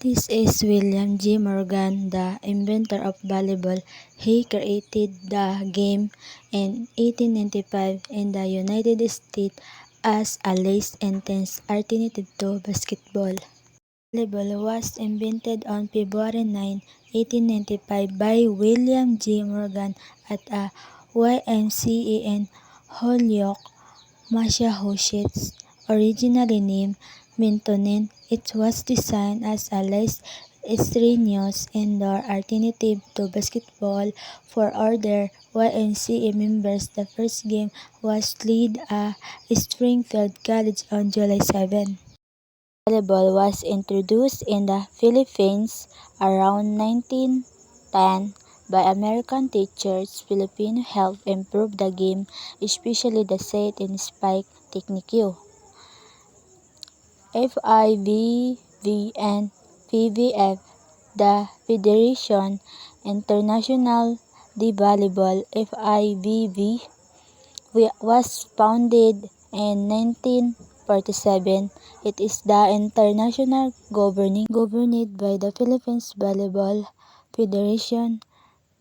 This is William J. Morgan, the inventor of volleyball. He created the game in 1895 in the United States as a less intense alternative to basketball. Volleyball was invented on February 9, 1895 by William J. Morgan at a YMCA in Holyoke, Massachusetts. Originally named Mintonin, it was designed as a less strenuous indoor alternative to basketball for other YMCA members. The first game was played at Springfield College on July 7. Volleyball was introduced in the Philippines around 1910 by American teachers. Filipino helped improve the game, especially the set and spike technique. FIVB and PBF, the Federation International de Volleyball. FIVB was founded in 1947. It is the international governed by the Philippines Volleyball Federation,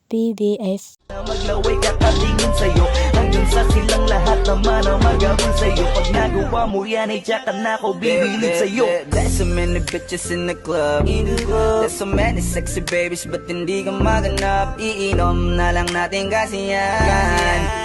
PBF. Maglaway ka tatingin sa'yo hanggang sa silang lahat naman ang magawin sa'yo. Pag nagawa mo yan ay tiyakan na ako bibilib sa'yo. There's so many bitches in the club, there's so many sexy babies, ba't hindi ka maganap? Iinom na lang natin kasi yan.